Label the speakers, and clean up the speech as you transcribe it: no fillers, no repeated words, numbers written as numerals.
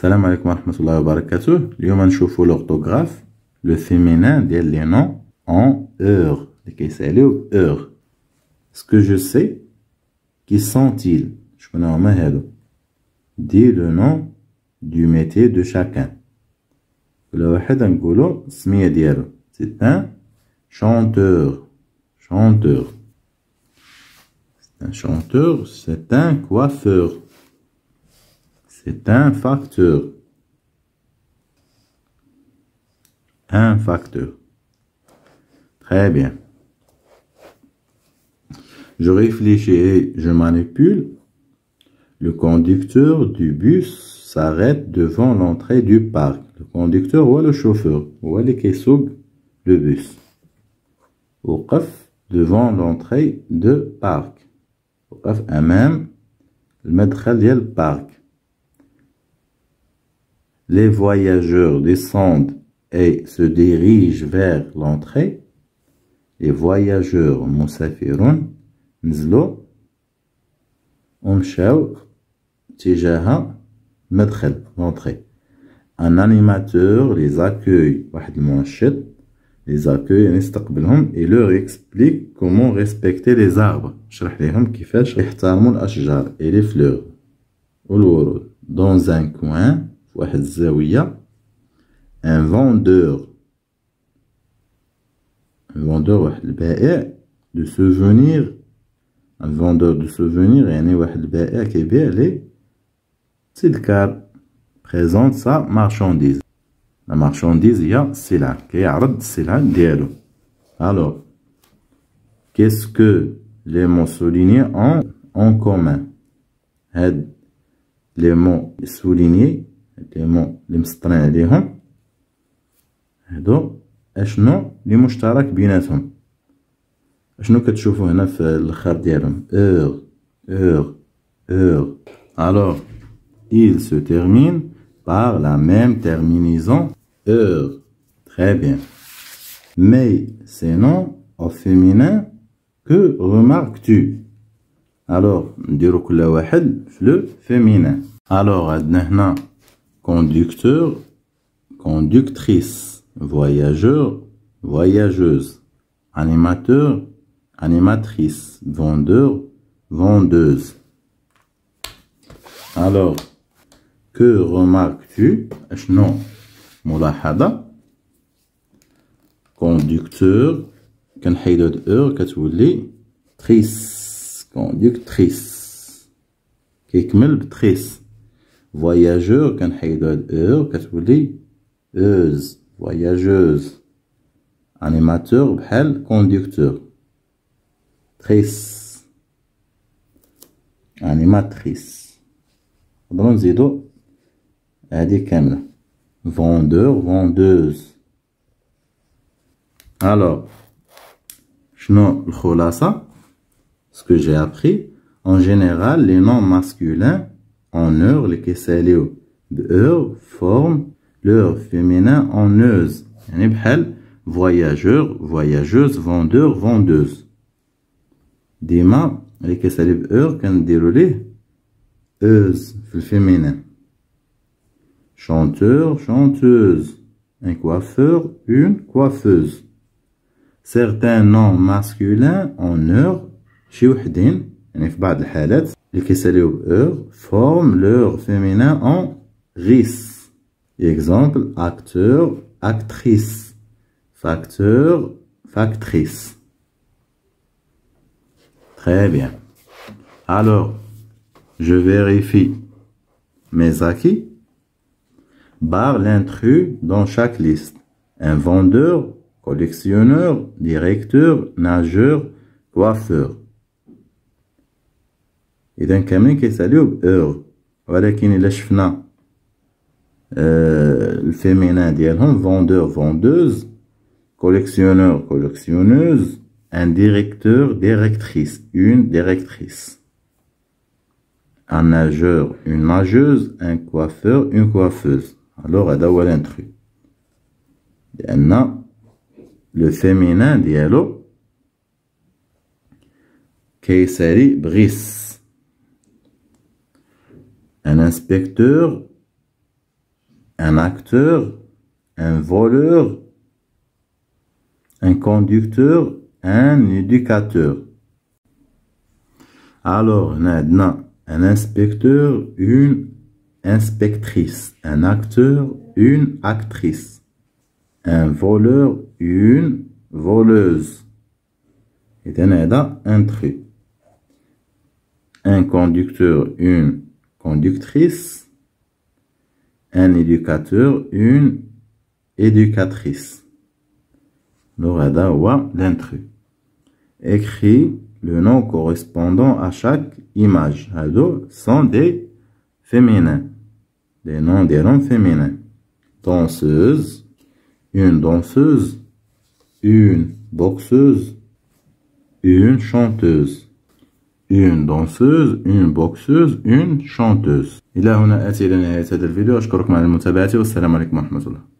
Speaker 1: السلام عليكم ورحمة الله وبركاته. اليوم نشوفو l'orthographe le féminin ديال les noms en heure اللي كيساليو heure. Ce que je sais, qui sont-ils؟ شكون هما هادو؟ Dis le nom du métier de chacun. كل واحد نقولو السمية ديالو. C'est un chanteur. Chanteur. C'est un chanteur, c'est un coiffeur. C'est un facteur. Un facteur. Très bien. Je réfléchis et je manipule. Le conducteur du bus s'arrête devant l'entrée du parc. Le conducteur ou le chauffeur ou اللي كيسوق le bus. وقف devant l'entrée de parc. وقف أمام المدخل ديال البارك. Les voyageurs descendent et se dirigent vers l'entrée. Les voyageurs مسافرون نزلوا ومشاو تجاه المدخل l'entrée. Un animateur les accueille. واحد المنشط les accueille يعني يستقبلهم et leur explique comment respecter les arbres. شرح لهم كيفاش يحترموا الأشجار et les fleurs والورود. Dans un coin واحد الزاوية un vendeur واحد البائع de souvenirs. Un vendeur de souvenirs يعني واحد البائع كيبيع لي تذكار. présente sa marchandise. La marchandise هي السلعة كيعرض السلعة ديالو. Alors qu'est-ce que les mots soulignés ont en commun؟ هاد les mots soulignés les mots اللي مسطرين عليهم هادو اشنو اللي مشترك بيناتهم؟ اشنو كتشوفوا هنا في الاخر ديالهم؟ heure. Alors il se termine par la même terminaison heure. Très bien. Mais ces noms au féminin, que remarques-tu? Alors نديرو كل واحد في le féminin. Alors عندنا هنا conducteur conductrice, voyageur voyageuse, animateur animatrice, vendeur vendeuse. Alors que remarques-tu؟ اشنو ملاحظة؟ conducteur كنحيدو هاد heure كتولي trice conductrice كيكمل بتريس. voyageur كنحيدو هاد heure كتولي euse voyageuse. animateur بحال conducteur. trice animatrice. نقدرو نزيدو هادي كاملة vendeur vendeuse. Alors شنو الخلاصة؟ ce que j'ai appris en général les noms masculins en heure اللي كيساليو heure forment leur féminin en euse يعني بحال voyageur voyageuse vendeur vendeuse. ديما اللي كيسالي heure كنديرو ليه euse في الفيمينين. chanteur chanteuse. un coiffeur une coiffeuse. certains noms masculins en heure شي وحدين يعني في بعض الحالات اللي كيساليو heure forment leur féminin en ris. exemple acteur actrice facteur factrice. Très bien. Alors je vérifie mes acquis. Barre l'intrus dans chaque liste. Un vendeur collectionneur directeur nageur coiffeur. إذا كاملين كيساليو بheure ولكن إلا شفنا الفيمينان ديالهم vendeur vendeuse collectionneur collectionneuse un directeur directrice une directrice un nageur une nageuse un coiffeur une coiffeuse. alors هذا هو l'intrus لأن le féminin ديالو كيسالي بغيس. Un inspecteur un acteur, un voleur, un conducteur, un éducateur. Alors, on a un inspecteur, une inspectrice, un acteur, une actrice, un voleur, une voleuse. Et on a un truc. Un conducteur, une conductrice, un éducateur, une éducatrice. L'orada wa l'intrus. Écrit le nom correspondant à chaque image. Hado sont des féminins. Des noms féminins. Danseuse, une boxeuse, une chanteuse. Une danseuse, une boxeuse, une chanteuse. إلى هنا آتي إلى نهاية هذا الفيديو. أشكركم على المتابعة والسلام عليكم ورحمة الله.